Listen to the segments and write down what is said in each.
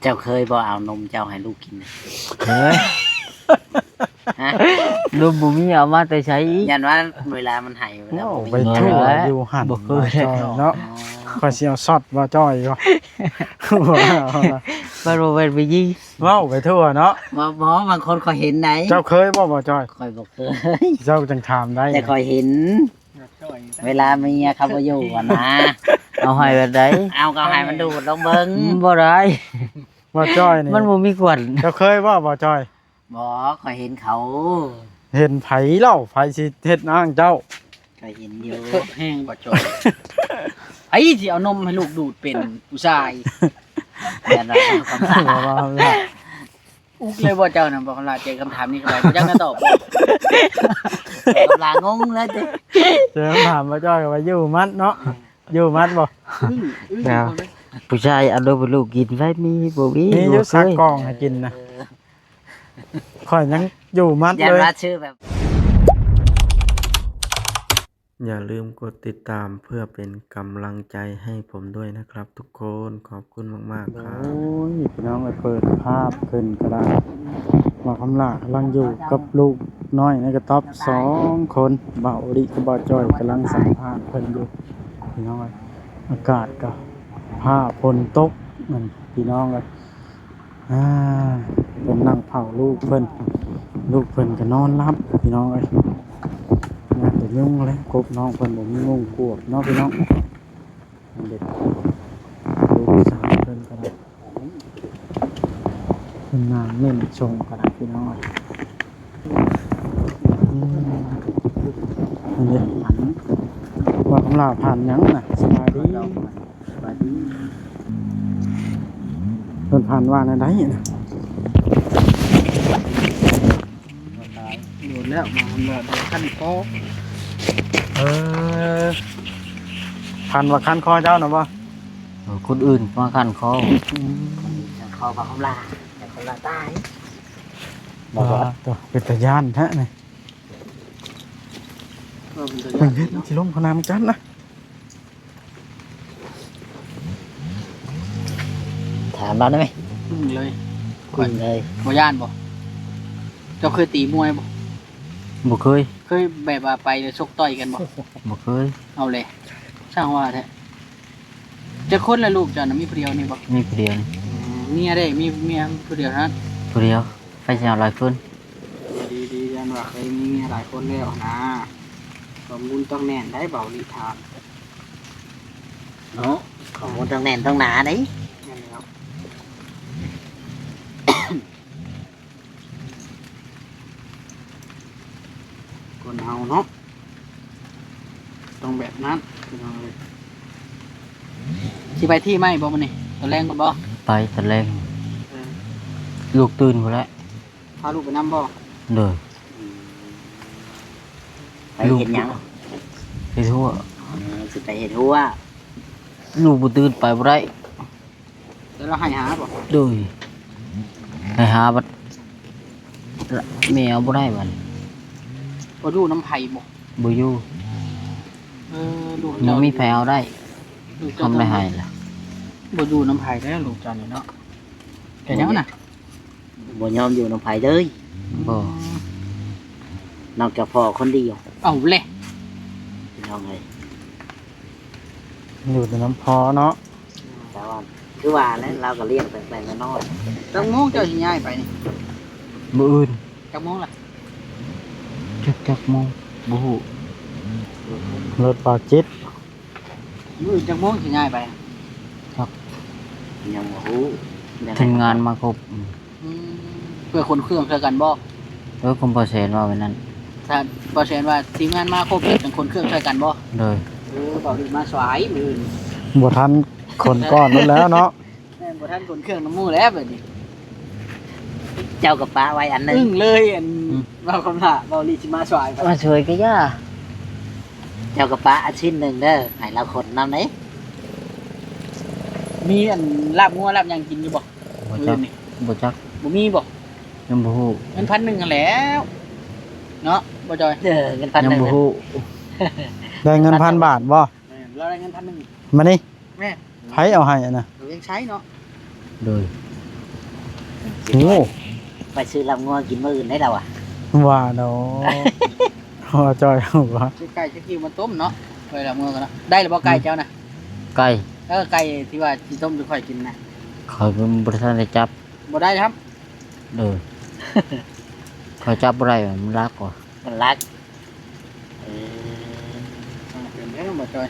เจ้าเคยบ่เอานมเจ้าให้ลูกกิน เฮ้ย ฮะ ลูกบ่มีเอามาแต่ใช้อีก ยันว่าเวลามันให้เวลา โอ้ บ่ ไป มี ทั่ว เออ อยู่หั่น บ่เคย บ่จ้อยเนาะ อ๋อ ข่อยสิเอาช็อตบ่จ้อยก็ว้าว บ่รู้เป็นไปยิง เว้าไปทั่วเนาะ บ่บางคนก็เห็นไหน เจ้าเคยบ่จ้อย คอยบ่เคย เจ้าจังถามได้ แต่คอยเห็น เวลาเมียเขาบ่อยู่อะนะ เอาให้แบบใด เอาก็ให้มันดูดลงเบิ่ง บ่ได้ บ่จ้อยนี่ มันบ่มีขวัญ เจ้าเคยบ่จ้อย บ่คอยเห็นเขา เห็นไผเล่าไผสิเฮ็ดนางเจ้า คอยเห็นอยู่ แห้งบ่จอยไอ้ที่เอานมให้ลูกดูดเป็นผู้ชาย ยันว่าเขาคำถาม ว่าว่า อุกเลยบ่เจ้าน่ะบ่คำลาเจอคำถามนี้เข้าไปบ่จักจะตอบบ่ กำลังงงเลยติ เจอถามบ่จ้อยก็ว่าอยู่มัดเนาะอยู่มัดบ่ แล้วผู้ชายเอานมให้ลูกกินไว้มีบ่มี มีอยู่ บ่เค สัก ย กล่องให้กินนะข่อยยังอยู่มัด ยัน เลย ว่าชื่อแบบ อย่าลืมกดติดตามเพื่อเป็นกำลังใจให้ผมด้วยนะครับทุกคนขอบคุณมากๆครั โอ้ บ ยพี่น้องไปเปิดภาพขึ้นก็ได้ว่าคำลากำลังอยู่กับลูกน้อยในกระต๊อบ2 คนเบาดิกับเบาจ้อยกำลังสัมภาษณ์เพิ่นอยู่พี่น้องเอ้ยอากาศก็ผ้าฝนตกนั่นพี่น้องเลยเพิ่นนั่งเผาลูกเพิ่นก็นอนรับพี่น้องเอ้ยงานแต่ยุ่งเลยกบน้องเพิ่นบ่มีงงกวกเนาะพี่น้องเด็กลูกสาวเพิ่นก็ได้ เป็นงานเล่นชงกระดาษพี่น้อยนี่ว่าคำลาผ่านยังน่ะสบายดีเพิ่นผ่านว่าในใดน่ะ โดนแล้วมาเมื่อขั้นคอ ผ่านว่าคันคอเจ้าน่ะบ่ คนอื่นมาคันคอ เขาบอกคำลาแต่คำลาตาย บ่ว่าตัวเป็นตาย่านแท้นี่ เพิ่นจะ เพิ่นเฮ็ดสิลงพนามจันนะ ถามเราได้ไหม เลย คุณเลย บ่ย่านบ่เจ้าเคยตีมวยบ่ บ่เคย เคยแบบว่าไปแล้วชกต่อยกันบ่ บ่เคย เอาเลยช่างว่าแท้จะคนละลูกเจ้าน่ะมีผู้เดียวนี่บ่ มีผู้เดียวนี่ เมียได้มีเมียผู้เดียวเท่านั้น ผู้เดียวไปสิเอาหลายคน ดีๆยันว่าเคยมีเมียหลายคนแล้วนะสมบูรณ์ต้องแน่นได้เบาลิทาน เนาะของมันต้องแน่นต้องหนาเด้ นั่นแหละครับคนเฮาเนาะต้องแบบนั้นพี่น้องเลยสิไปที่ไหมบ่มันนี่ตอนแรงก่อนบ่ ไปแสดงลูกตื่นหมดแล้ว พาลูกไปนำบ่ เด้อ ไปเห็นหยัง ไปทั่ว สิไปเห็นหัว ลูกบ่ตื่นไปบ่ได้ แล้วเราให้หาบ่ โดยไปหาบัดแมวบ่ได้บัด บ่ดูน้ำไผ่บ่ บ่อยู่ ลูก บ่ เจ้า มีแผลเอาได้ ลูก ทำได้ให้ล่ะ บ่ดูน้ำไผ่แล้วลูกเจ้านี่เนาะแก่ยังน่ะ บ่ยอมอยู่น้ำไผ่เลย บ่ นอกจากพ่อคนเดียว เอาเลย พี่น้องเลย อยู่ในน้ำพอเนาะ แต่ว่าคือว่าแล้วเราก็เลี้ยงแต่น้อย จักโมงเจ้าสิย้ายไปนี่ มื้ออื่น จักโมงล่ะ จักโมงบ่ฮู้ รถปากจิต มื้อจักโมงสิย้ายไป ๆยังบ่ฮู้ยัง ทีมงานมาครบ เพื่อคนเครื่องเพื่อกันบ่ แล้วคุณพ่อเสนว่าไว้นั้น ถ้าบ่แซนว่าทีมงานมาครบเป็นคนเครื่องเพื่อกันบ่ เลย บ่ดีมาสวายมื้ออื่น บ่ทันคนก้อนนู้นแล้วเนาะ แม่นบ่ทันคนเครื่องน้ำมูแล้วบัดนี้ เจ้ากับป้าไว้อันหนึง อึ้งเลยอันเว้าคำละเว้าลีสิมาสวายไป มาช่วยก็ย่า เจ้ากับป้าอาชิ้นหนึ่งเด้อให้เราขนน้ำไหน มีอันลาบงัวลาบหยังกินอยู่บ่ บ่ มื้อ จัก นี้ บ่จัก บ่มีบ่ ยังบ่ฮู้ เงิน1,000นั่นแหล้วเนาะบ่จอย เงินพัน ยั หนึ่ง บ่ฮู้ ได้เงิน1,000 บาทบ่ แม่นเราได้เงิน1,000 มานี่ แม่ ไผเอาให้อะนะ เรายังใช้เนาะ เลย เ โอ้ ไปซื้อลำงัวกินมื้ออื่นได้แล้วอ่ะ ว่าเนาะพอจอยเอาว่า ซื้อไก่ซื้อกิ้วมาต้มเนาะไปละมือกันเนาะได้หรือบ่ไก่เจ้านะ ไก่ ไก่ที่ว่าที่ต้มจะค่อยกินนะ เขาเป็นบริษัทได้จับ บ่ได้ครับ เลย เขาจับอะไรมันรักกว่า มันรักเออ เป็นแค่บ่จอย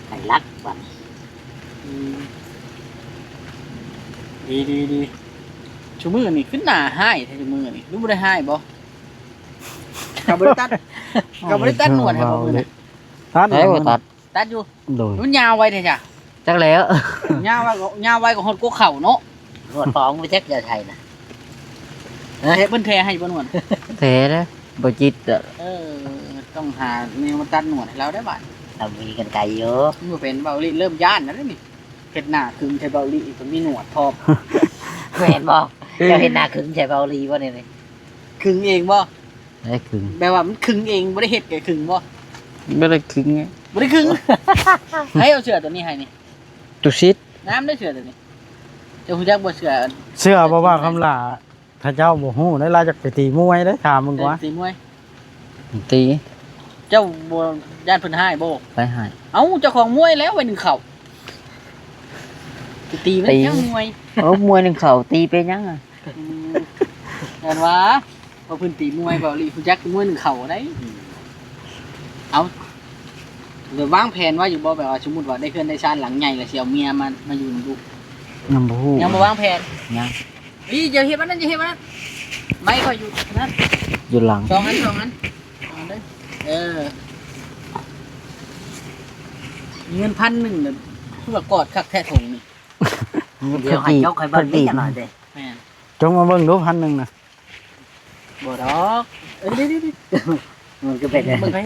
ไก่รักบัด ดีชูมือนี่ขึ้นหน้าให้แท้ชูมือนี่รู้บ่ได้ให้บ่กับบริตัดหนวดให้บ่มือนี่ ตัด ใช้ว่าตัด ตัดอยู่ โดย มันยาวไว้แท้จ้ะ จักแล้ว ยาวไว้ก็ฮอดกกเข่าเนาะ นวดฟองไปจักจะไทยนะ เฮ็ดเพิ่นแท้ให้บ่หนวด เทนะบจิตอ่ะ ต้องหาแนวมาตัดหนวดให้เราได้บัด เรามีกันไก่เยอะ มันเป็นเบาลิเริ่มย่านแล้วนี่เฮ็ดหน้าคึงใช้เบาลิก็มีหนวดพร้อม แม่นบ่เจ้าเห็นหน้าขึงใช่เบาลีบ่เนี่ย คึงเองบ่ ได้คึง แปลว่ามันคึงเองบ่ได้เฮ็ดแกคึงบ่ ไม่ได้คึงไง บ่ได้คึง ให้เอาเสื้อตัวนี้ให้นี่ ตุชิด น้ำได้เสื้อตัวนี้เจ้าฮู้จักบ่เสื้อ เชื่อบ่ว่าคำลาถ้าเจ้าบ่ฮู้ได้ลาจากไปตีมวยได้ถามมึงว่า ตีมวย ตี เจ้าบ่ย่านเพิ่นให้บ่ ไปใหาย เอ้าเจ้าของมวยแล้วไว้หนึ่งเข่าไปตีมัน ตี ยังมวย มวยหนึ่งเข่าตีไปยังอ่ะ เห็นว่าพอเพื้นตีมวยเบาหลีคุณจักมวยหนึ่งเข่าได้เอาเดี๋ยววางแผนว่าอยู่บ่แบบว่าสมมุติว่าได้เพื่อนได้ชาติหลังใหญ่แล้วเสียวเมียมาอยู่ดู ยังบ่ฮู้ ยังบ่วางแผน ยัง อีอย่าเฮ็ดมันนั่นอย่าเฮ็ดมันนั่นไม่ค่อยอยู่นั่น อยู่หลัง สองอันเด้อเงิน1,000เนี่ยคือว่ากอดคักแท้ถงนี่ เดี๋ยวให้ยกให้เบิ่งนิดหน่อยเด้ แม่น จงมาเบิ่งดู1,000นะ บ่ดอกดิ มันก็เป็น มึงไป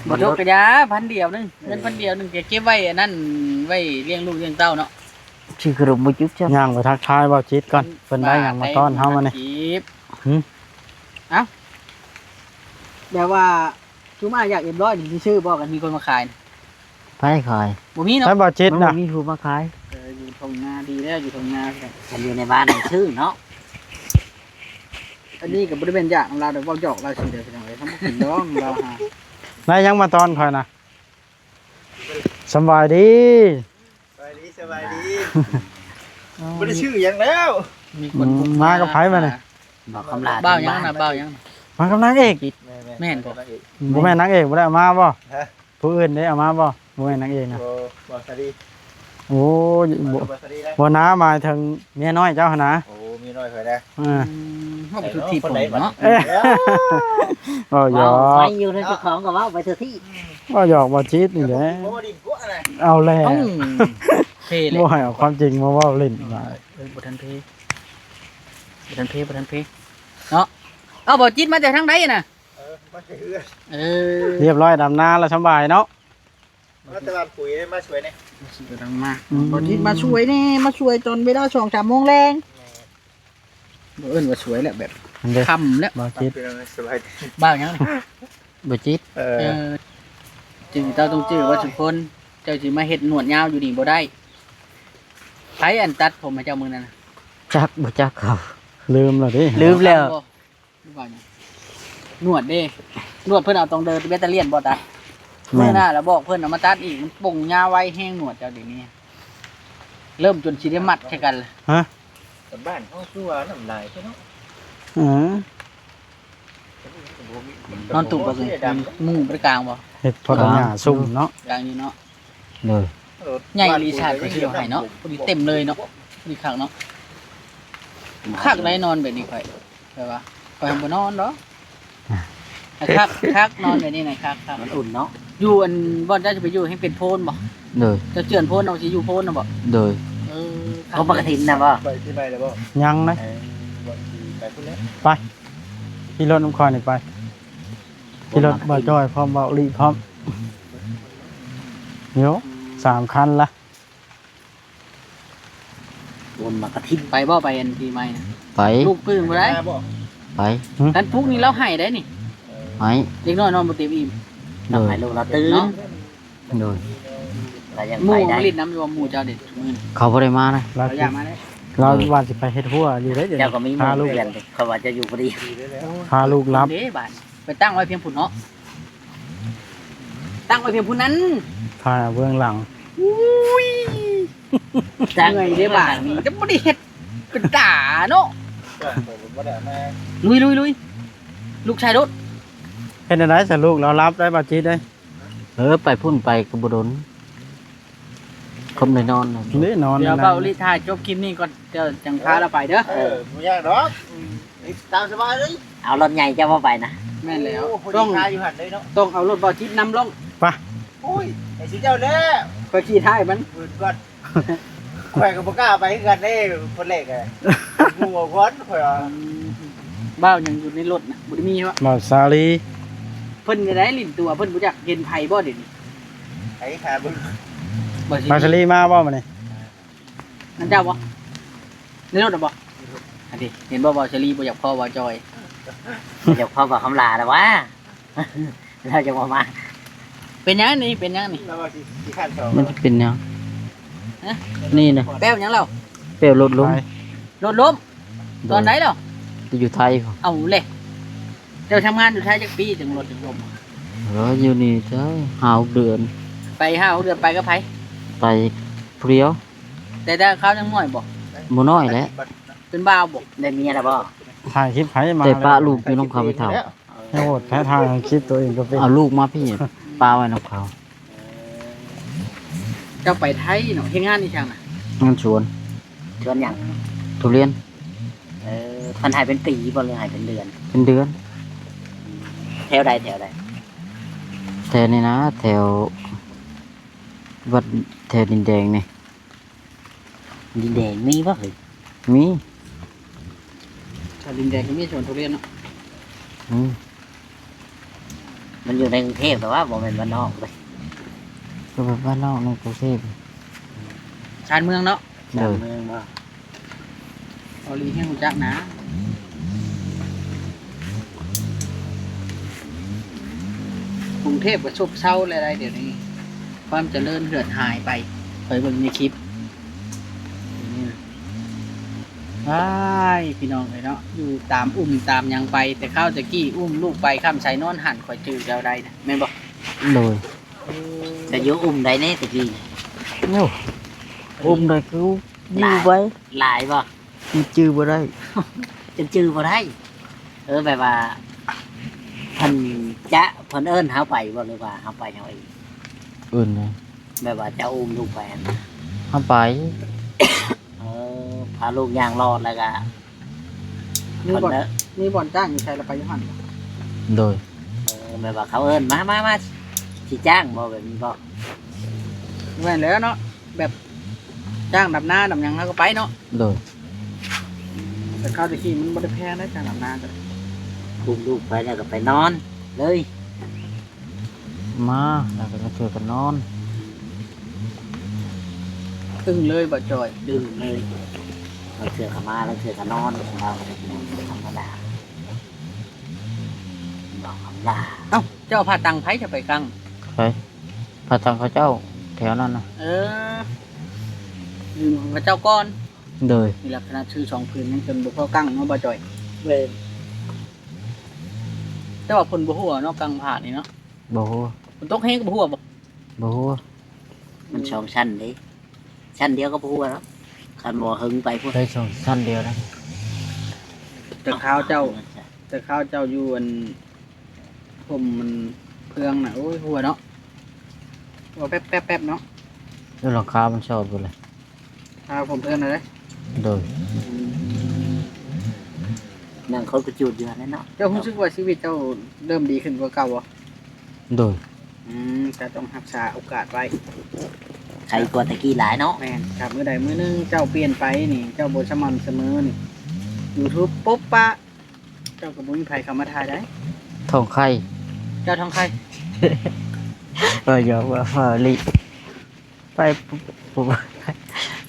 บ่ดอกกระยา1,000เดียวนึงเงิน1,000เดียวนึงจะเก็บไว้อันนั้นไว้เลี้ยงลูกเลี้ยงเต้าเนาะ ชื่อกระมุจุ๊บจ้ะ ย่างไปทักทายเว้าจิตก่อนเพิ่นได้หยังมาต้อนเฮามานี่ หืม เอ้าแบบว่าชุมาอยากเอ็มร้อยนี่ชื่อบอกกันมีคนมาขาย ไปขาย บ่มีเนาะ ใช่บ่จิต มัน นะ บ่มีผู้มาขาย อยู่ทงนาดีแล้วอยู่ทงนา ฉันอยู่ในบ้านในชื่อเนาะ อันนี้กับบริเวณยากของเราเดี๋ยวว่าหยอกเราสิเดี๋ยวสิทำกินร้องเราหา ได้หยังมาต้อนข่อยนะสำบายดี สบายดีไม่ได้ชื่อยังแล้ว มีคน มากับไผมานี่ บอกคำลา บ้ายังนะบ้ายัง มากับนางเอก แม่นบ่ บ่แม่นนางเอกบ่ได้เอามาบ่ผู้อื่นได้เอามาบ่บ่แม่นนางเอกนะ โอ้บอสดี โอ้ยบ่ บอสดีนะ บ่น้าหมายถึงเมียน้อยเจ้าหั่นนะ โอ้มีน้อยเคยได้ อ่า เข้าไปทุกที่ผมเนาะ เอ้ยบ่หยอ ไป ก อยู่ในเจ้าของก็ว่าไปเถอะที่ บ่หยอกบ่จิตนี่แหละ โอ้ดินกุ้งอะไร เอาแล้ว เอ้าเท่เลย บ่ให้เอาความจริงมาเว้าเล่นว่า บ่ทันเพเนาะเอาบ่จิตมาจากทางใดน่ะ มาช่วยเอื้อ เออ เรียบร้อยดำนาแล้วสบายเนาะ มาตลาดปุ๋ยมาช่วยเนี่ย สิกำลังมาบ่จิตมาช่วยแน่มาช่วยตอนเวลา 2-3 โมงแรงบ่เอิ้นว่าสวยแหละแบบ อันเด้อ ค่ำแล้ว บ่จิต สบายดี บ้ายังนี่ บ่จิต จื่อเจ้าต้องจื่อว่าสุคนเจ้าสิมาเฮ็ดหนวดยาวอยู่นี่บ่ได้ไผอันตัดผมให้เจ้ามื้อนั้นน่ะ จักบ่จักเขา ลืมแล้วดิ ลืมแล้ว บ่ว่าหยังหนวดเด้หนวดเพิ่นเอาตรงเดินแบตเตอรี่บ่ตัด แม่ มื้อน หน้าแล้วบอกเพิ่นเอามาตัดอีกมันป่งยาวไว้แห้งหนวดเจ้าเดี๋ยวนี้เริ่มจนสิได้มัดใช่กันเลย ฮะ บ้านเขาชั่วน้ำลายใช่เนาะ อือน อนตุ่มบ่คือมุ้งบ่ได้กลางบ่ เฮ็ดพอดหญ้าซุ่มเนาะ กลางอยู่เนาะ เลย ใหญ่รีชาร์จก็สิเอาให้เนาะพอดีเต็มเลยเนาะพอดีคักเนาะคักได้นอนแบบนี้ค่อยใช่ปะค่อยบ่นอนเนาะคักนอนแบบนี้น่ะคัก มันอุ่นเนาะ อยู่อันบ่เจ้าจะไปอยู่ให้เป็นโพนบ่ เลย เจ้าเจือนโพนเอาสิอยู่โพนน่ะบ่ เลย เออ เขาปกตินะบ่ ไปที่ไหนแล้วบ่ ยังนะ ไปพุ่นแล้ว ไปขี่รถน้ำคอยนี่ไปขี่รถบ่จ้อยพร้อมเบาลีพร้อมเดี๋ยว3คันละ อุ่นมากระทิน ไปบ่ไปอันปีใหม่น่ะ ไป ลูกปืนบ่ได้ บ่ ไป กันปลุกนี่เราให้ได้นี่ ให้ เด็กน้อยนอนบ่เต็มอิ่ม เล ทำให้ ย ลูกเราตื่น เนาะ โดย เรายัง หมู่ ไปได้ มาลิดน้ำอยู่ว่าหมู่เจ้าเด็ดมื้อนี้ เขาบ่ได้มานะ เรา เราอยากมาได้ เราว่าสิไปเฮ็ดหัวอยู่ได้เดี๋ยว เจ้าก็มีห พา มู่ ลูก เพื่อนเขาว่าจะอยู่พอดี พาลูกรับ เด้บาดไปตั้งไว้เพียงพุ่นเนาะตั้งไว้เพียงพุ่นนั้น พาเบื้องหลัง จ้าง เหนื่อยเด้บาดนี่จะบ่ได้เฮ็ดเป็นตาเนาะ ผมบ่ได้มา ลุยลูกชายรถ เป็นอะไรสลูกเรารับได้บาดจิตได้ ไปพุ่นไปกระบดนคมเลยนอนเลย นี่นอน เดี๋ยว นั่น เบาลิถ่ายจบคลิปนี้ก่อนเดี๋ยวจังพาเราไปเด้อ บ่ยากดอกตามสบายเลย เอารถใหญ่เจ้ามาไปนะ แม่นแล้ว ต้ ต้ อ อง ง ทาอยู่หั่นเลยเนาะ ต้องเอารถเบาจิตนำลง โอ้ยไอ้สิเจ้าแน่ ไปขี่ท้ายมัน อื่นก่อนข่อยก็บ่กล้าไปคือกันเด้คนแรกอ่ะหมู่คนข่อยว่า บ้าวยังอยู่ในรถนะบ่ได้มีวะ บ่าวสาลี เพิ่นจะได้ลิ้นตัวเพิ่นบ่จักเห็นไผบ่เดี๋ยวนี้ ไอ้ขาบึ้ง บ่สิ บ่าวสาลีมาบ่มื้อนี้ นั่นเจ้าบ่ในรถน่ะบ่อันนี้เห็นบ่บ่เชลีบ่อยากพ่อบ่จอย เดี๋ยวพ่อบอกคำลาแล้ววะ เราจะมา เป็นหยังนี่เป็นหยังนี่ แล้วว่าสิขั้นสอง มันจะเป็นหยัง ฮะ นี่นะ แป้วหยังแล้ว เปลวรถล้ม ไป รถล้มตอนไหนแล้ว จะอยู่ไทยพุ่น เอาเลยเจ้าทำงานอยู่ไทยจักปีถึงรถถึงล้ม อยู่นี่ใช่5 เดือน ไป5 เดือนไปกับไผ ไปเพรียว แต่ถ้าเขายังน้อยบ่ บ่น้อยแล้ว เป็นบ่าวบ่ ได้เมียแล้วบ่ ถ่ายคลิปไผมา แต่ป้าลูกอยู่น้องเขาไปเท่า โอ้โหแพ้ทางคลิปตัวเองก็เป็น เอาลูกมาพี่ป้าไว้น้องเขา เจ้าไปไทยเนาะเฮ็ดงานนี่ช่างน่ะ งานสวน ชวนอย่าง ทุเรียน พันหายเป็นปีบ่หรือหายเป็นเดือน เป็นเดือน แถวใดแถวใด แถวนี้นะแถววัดแถวดินแดงนี่ ดินแดงมีบ่เฮ้ย มี ชาวดินแดงก็มีสวนทุเรียนเนาะ อืม มันอยู่ในกรุงเทพแต่ว่าบ่เป็นบ้านนอกเลย ก็แบบบ้านนอกในกรุงเทพ ชานเมืองเนาะ เล จาก ย เมืองบ่ เอาลีให้รู้จักนะกรุงเทพก็ซบเซาอะไรๆเดี๋ยวนี้ ความเจริญเหือดหายไปเคยเบิ่งในคลิปนี่นะว้ายพี่น้องเลยเนาะอยู่ตามอุ้มตามหยังไป แต่ข้าวตะกี้อุ้มลูกไปข้ามใส่นอนหันคอยจืดแล้วได้นะแม่นบอก เลย จะอยู่อุ้มใดแน่ตะกี้ โอ้อุ้มได้คืออยู่ไว้ หลายบ่ มันจื้อบ่ได้ จนจื้อบ่ได้แบบว่าเพิ่นจะเพิ่นเอิ้นเฮาไปบ่หรือว่าเฮาไปเฮาเอง อื่นเลย แบบว่าจะอุ้มลูกไปหั่น ทำไป พาลูกย่างรอดแล้วก็ มี เพิ่น บ่อน เด้อ มีบ่อนจ้างอยู่ใช่เราไปอยุหันบ่ โดย แบบว่าเขาเอิ้นมาสิจ้างบ่แบบนี้บ่ แม่นแล้วเนาะแบบจ้างดับหน้าดับหยังเขาก็ไปเนาะ โดย แต่ข้าวตะกี้มันบ่ได้แพงนะจ้างดับหน้าจ้ะ อุ้มลูกไปแล้วก็ไปนอน เลย มาแล้วก็มาช่วยกันนอน ตึงเลยบ่จอย ดึงเลยเราเสือเขามาแล้วเสือเขานอนเราธรรมดาบอกธรรมดา เอ้าเจ้าพาตังไผจะไปกัง ไปพระตังเขาเจ้าแถวนั้นนะ เออยืมของพระเจ้าก้อน โดย นี่ลักษณะชื่อสองพื้นยังจนบ่พอกังเนาะบ่จอย เว้ย แต่ว่าเพิ่นบ่ฮู้เนาะกังผ่านนี่เนาะ บ่ฮู้ เพิ่นตกแฮงก็บ่ฮู้บ่ บ่ฮู้ มันสองชั้นดิชั้นเดียวก็พูดแล้วคันบ่หึงไปพูด ได้ส่งสั้นเดียวนะ แต่ข้าวเจ้า แต่ข้าวเจ้าอยู่อันผมมันเพืองน่ะโอ้ยหัวเนาะหัวแป๊บๆๆเนาะ แล้วหลังคามันชอบอยู่เลย ข้าวผมเพื่อนอะไร โดย นั่งคนกระจูดอยู่นั่นเนาะ เจ้ารู้สึกว่าชีวิตเจ้าเริ่มดีขึ้นกว่าเก่าบ่ โดย แต่ต้องรักษาโอกาสไว้ ใครกว่าตะกี้หลายเนาะ แม่นครับมื้อใดมื้อหนึงเจ้าเปลี่ยนไปนี่ เจ้าบ่สม่ำเสมอนี่ YouTube ปุ๊บปะเจ้าก็บ่มีไผเข้ามาถ่ายได้ ทองไข่ เจ้าท้องใคร อย่าว่าฟาลิไปปุ๊บ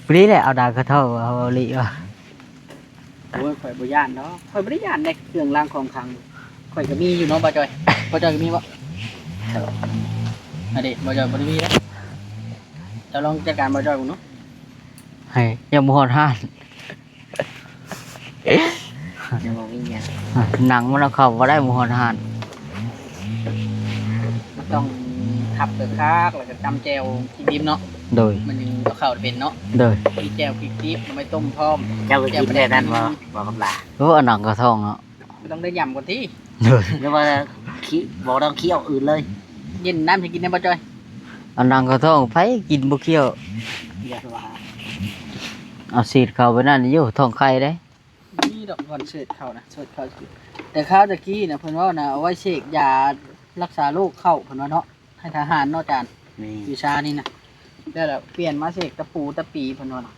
ปรีแหละเอาดากระเท่าเอาลิว่ะ โอ้ยข่อยบ่ย่านเนาะข่อยบ่ได้ย่านในเครื่องรางของขลังข่อยก็มีอยู่เนาะบ่จอยบ่จอยก็มีบ่ อันนี้บ่จอยบ่ได้มีนะจะลองจัดการบ่จอยกูเนาะ ให้ยังบ่ฮอดห้าน ยังบ่มีหยัง หนังมันเอาเข้าบ่ได้บ่ฮอดห้าน มันต้องขับไปคักแล้วก็จำแจวพริกดิบเนาะ โดย มันยังเอาเข้าเป็นเนาะ โดย มีแจวพริกดิบเอาไปต้มพร้อม เจ้าก็กินได้นั่นบ่กับลา โอ้อันหนังกระท่องเนาะ ไม่ต้องได้ยำก่อนที่ โดย หรือว่าบ่ต้องเคี่ยวอื่นเลย เย็นน้ำจะกินได้บ่จอย อันหนังกระท่องไผกินบ่เคี้ยว อย่าว่า เอาซีดเข้าไปนั่นอยู่ท้องไข่ได้ นี่ดอกก่อนเสิร์ชเข้านะเสิร์ชเข้าแต่ข้าวตะกี้นะเพิ่นว่านะเอาไว้เสกยารักษาโรคเข้าเพิ่นว่าเนาะให้ทหารเนาะจาน นี่ วิชานี่นะแล้วเราเปลี่ยนมาเสกตะปูตะปีเพิ่นว่าน่ะ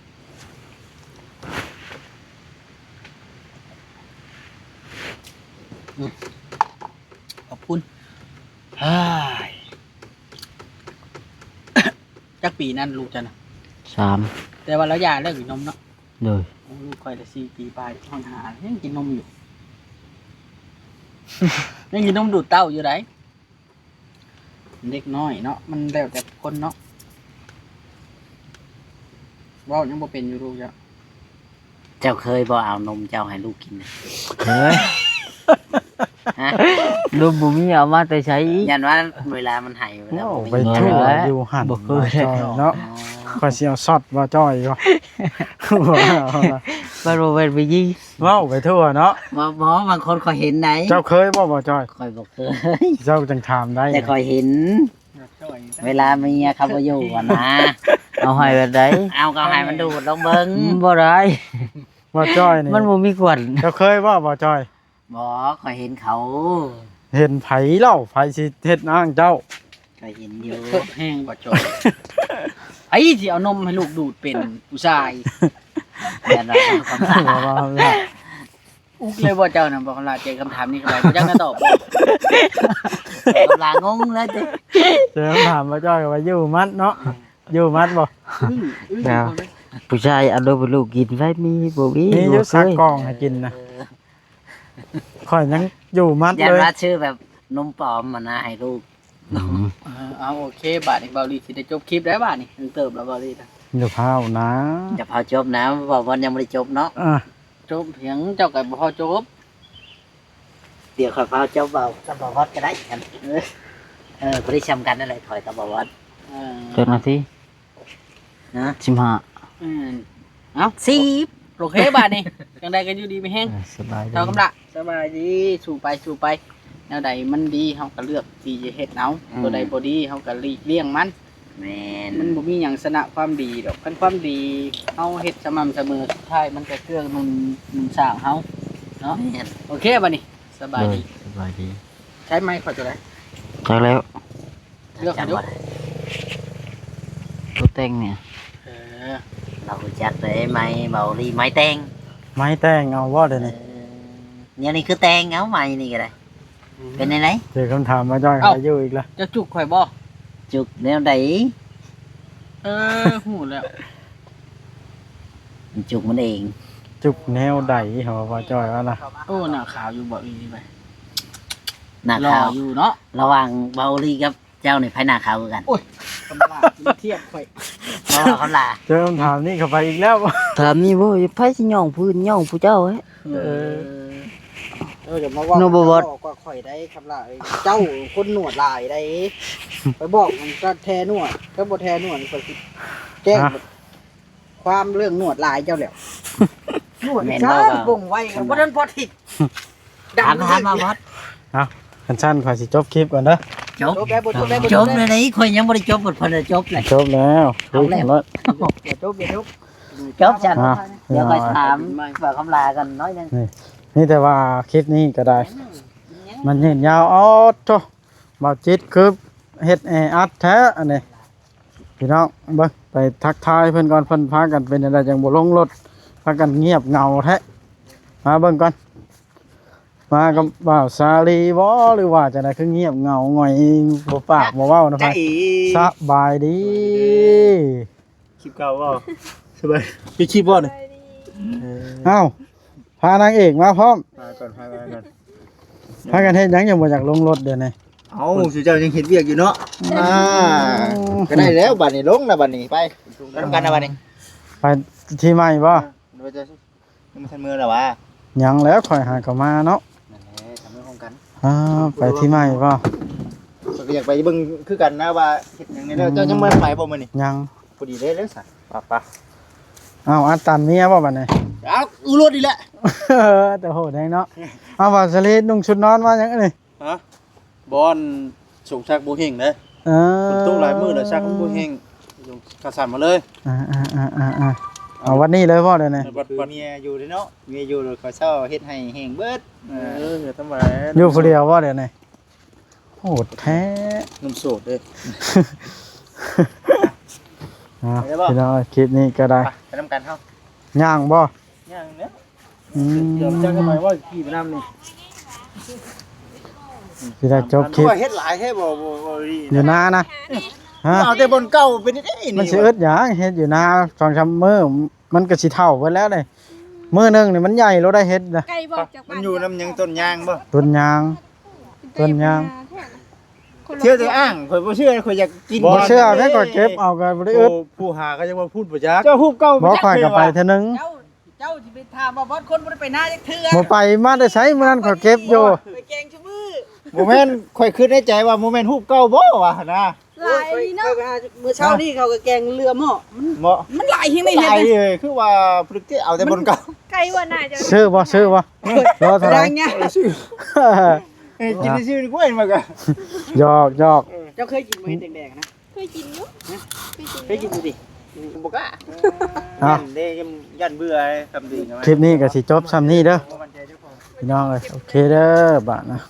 ขอบคุณฮ่ายจักปีนั้นลูกจันนะ 3 แต่ว่าเราหย่าเลิกกินนมเนาะ โดย ลูกคอยแต่4 ปีปลายห้องหายังกินนมอยู่ ยังกินนมดูดเต้าอยู่ไหนเด็กน้อยเนาะมันแล้วแต่คนเนาะว้าวยังบ่เป็นอยู่ลูกจ้ะ เจ้าเคยบ่เอานมเจ้าให้ลูกกินนะ เฮ้ย ฮะ ลูกบ่มีเอามาแต่ใช้อีก ยันว่าเวลามันให้เวลา โอ้ บ่ ไป มี ทั่ว บ่ได้ อยู่หัน บ่เคย บ่จ้อยเนาะข่อยสิเอาช็อตบ่จ้อยก็ว่าเอาล่ะ มันบ่แม่นไปยิง เว้าไปทั่วเนาะ บ่บางคนคอยเห็นไหน เจ้าเคยบ่จ้อย คอยบ่เคย เจ้าจังถามได้ แต่คอยเห็น เวลาเมียเขาบ่อยู่อะนะ เอาให้แบบใด เอาก็ให้มันดูดลงเบิ่ง บ่ได้ ว่าจ้อยนี่ มันบ่มีกวน เจ้าเคยบ่จ้อย บ่คอยเห็นเขา เห็นไผเล่าไผสิเฮ็ดนางเจ้า คอยเห็นอยู่ เพิ่แห้งบ่จอยไอ้ที่เอานมให้ลูกดูดเป็นผู้ชาย ยันว่าเอาคำถาม ว่าล่ะ อุกเลยบ่เจ้าน่ะบอกลาเจอคำถามนี้เข้าไปบ่จักน่ะตอบบ่ กำลังงงเลยติ เจอถามว่าจ้อยว่าอยู่มัดเนาะอยู่มัดบ่ ผู้ชายเอานมให้ลูกกินไว้มีบ่มี มีอยู่ บ่เค สัก ย กล่องให้กินนะข่อยยังอยู่มัด ยัน เลย ว่าชื่อแบบนมปลอมมันนะให้ลูก เอาโอเคบาดนี้เบาลีสิได้จบคลิปได้บาดนี้ถึงเติบแล้วเบาลีนะ อยู่พาวนะ จะพอจบนะบ่วันยังบ่ได้จบเนาะ อ่ะ จบเพียงเจ้าก็บ่พอจบ เดี๋ยวคอยพาจบเบากับบ่วัดก็ได้กันบ่ได้ซ้ำกันนั่นแหละคอยกับบ่วัด เจ้าหน้าที่ นะ 15 อืมเอา10โอเคบาดนี้จังใดก็อยู่ดีไม่แห้ง สบายดี เท่ากำละสบายดีสู่ไปแนวใดมันดีเฮาก็เลือกที่จะเฮ็ดเอาตัวใดบ่ดีเฮาก็หลีกเลี่ยงมัน แม่น มันบ่มีหยังชนะความดีดอกคันความดีเฮาเฮ็ดสม่ำเสมอสุดท้ายมันก็เกื้อหนุนสร้างเฮาเนาะ แม่น โอเคบัดนี้สบายดี สบายดี ใช้ไม้ขอตัวใด จักแล้ว เลือก จำ ย บ่ ก ได้ ตัวแต่งเนี่ย เออ เราจักได้ไหมเบาลีไม้แตง ไม้แต่งเอาว่าเดี๋ยวนี้ เนี่ยนี่คือแตงเอาไม้นี่ก็ได้เป็นไง เจอคำถามมาจ้อยเขาอยู่อีกแล้ว เจะจุกข่อยบ่ จุกแนวใด เออหูแล้ว จุกมันเอง จุกแนวใดเขาว่าจ้อยว่าล่ะ โอ้หน้าขาวอยู่บ่อีนี่ไป หน้าร อ ขาว อยู่เนาะ ระหว่างเบาลีกับเจ้านี่ไผหน้าขาวคือกัน กำลังมาเทียบข่อย เพราะว่าเขาลา เจอคำถามนี้เข้าไปอีกแล้ว ถามนี่บ่ไผสิย่องพื้นย่องผู้เจ้าเอ้ย เดี๋ยวมาว่า โนบ่บ่ บอกว่าข่อยได้คำลาเจ้าคนหนวดลายได้ไปบอกมันก็แทหนวดก็บ่แทหนวดข่อยสิแจ้งความเรื่องหนวดลายเจ้าแล้วหนวดช้างบ่งไว้ครับบ่ทันพอทิศ ถามมาวัด คันสั้นขอสิจบคลิปก่อนเด้อ จบ จบได้บ่จบได้บ่ จบเลยนี่คนยังบ่ได้จบหมดเพิ่นจะจบเลย จบแล้ว เอาแล้ว คุยกัน จบ จบจัน อ่ะ เดี๋ยวไปถามว่าคำลากันน้อยหนึง นี่แต่ว่าคลิปนี้ก็ได้ มันเห็นยาวอ๋อโตบ่าวจิตคือเฮ็ดแออัดแท้อันนี้พี่น้องเบิ่งไปทักทายเพิ่นก่อนเพิ่นพากันเป็นอะไรจังบ่ลงรถพากันเงียบเหงาแท้มาเบิ่งก่อนมากับบ่าวสาลีบ่หรือว่าจังได๋คือเงียบเหงาหงอยบ่ปากบ่เว้านะพ่สบายดี คลิปเก่าบ่สบายพี่คลิปบ่นี่ เอ้าพานางเอกมาพร้อม มาก่อนพามาก่อน พากันเฮ็ดหยังยังบ่อยากลงรถเดี๋ยวนี้ เอ้าสุเจ้ายังเห็นเวียกอยู่เนาะก็ได้แล้วบัดนี้ลงแล้วบัดนี้ไปทำกันนะบัดนี้ ไปที่ใหม่บ่ เดี๋ยวจะมันทันมือแล้ววะ ยังแล้วข่อยหาก็มาเนาะ นั่นแหละทำให้พร้อมกัน ไปที่ใหม่บ่ ก็อยากไปเบิ่งคือกันนะว่าเฮ็ดหยังนี่แล้วเจ้ายังมาใหม่บ่มื้อนี้ ยัง พอดีเลยเลยซะป่ะ เอาอันตันเมียบ่บัดนี้ เอาอูรถอีกแล้ว แต่โหดแฮงเนาะเอาว่าสลีนุ่งชุดนอนว่าหยังนี่ ฮะบอนส่งชักบ่เฮงเด้ เออ ฝนตกหลายมื้อแล้วชักมันบ่เฮงส่งกระสันมาเลย เอาวันนี้เลยบ่เดี๋ยวนี้ บัด เมียอยู่เด้เนาะเมียอยู่แล้วก็เช้าเฮ็ดให้แห้งเบิด อย่าทำไร อยู่ผู้เดียวบ่เดี๋ยวนี้โหดแท้ นุ่มโสดเด้ พี่น้องคลิปนี้ก็ได้ ไปนำกันเฮา ย่างบ่ ย่างเด้อ เดี๋ยวจักกันหน่อยว่าขี่ไปนำนี่ พี่ได้จบคลิป เฮ็ดหลายแท้บ่ดี อยู่นานะฮะ เอาแต่บนเก่าเป็นได้นี่ มันสิอึดหยังเฮ็ดอยู่นา2-3มื้อมันก็สิเท่าเบิดแล้วเด้มื้อนึงนี่มันใหญ่เราได้เฮ็ดนะ ไก่บอกจาก มันอยู่นำยังต้นยางบ่ ต้นยาง ต้นยาง เชื่อแต่อ้างข่อยบ่เชื่อข่อยอยากกิน บ่เชื่อแม่ก็เก็บเอาก็บ่ได้อึด ผู้หาก็ยังว่าพูดบ่จัก เจ้าฮูบเก่า บ่ค่อยก็ไปเทื่อนึง เจ้าสิไปถามว่าบอสคนบ่ได้ไปหน้าจักเทื่อ บ่ไปมาได้ใช้มื้อนั้นก็เก็บอยู่ ไปแกงชั่วมือ บ่แม่นข่อยคิดในใจว่าบ่แม่นฮูบเก่าบ่วะนะ หลายเนาะมื้อเช้านี่เขาก็แกงเรือหม้อ บ่ มันหลายเฮงใน ไหล เฮ็ด เลยคือว่าพฤติเอาแต่บนเก่า ไก่ว่าน่าจะ ซื้อบ่ซื้อบ่รอเท่าไหร่ ดังเนี่ย กินได้ชื่อนี่กูเองมาก็ หยอก เจ้าเคยกินบ่เห็ดแดงๆนะ เคยกินอยู่ เคยกินดูดิ บ่กล้า เอา เด้ยันเบื่อทำดีกัน คลิปนี้ก็สิจบซ้ำนี้เด้อพี่น้องเอ้ยโอเคเด้อบาดนะ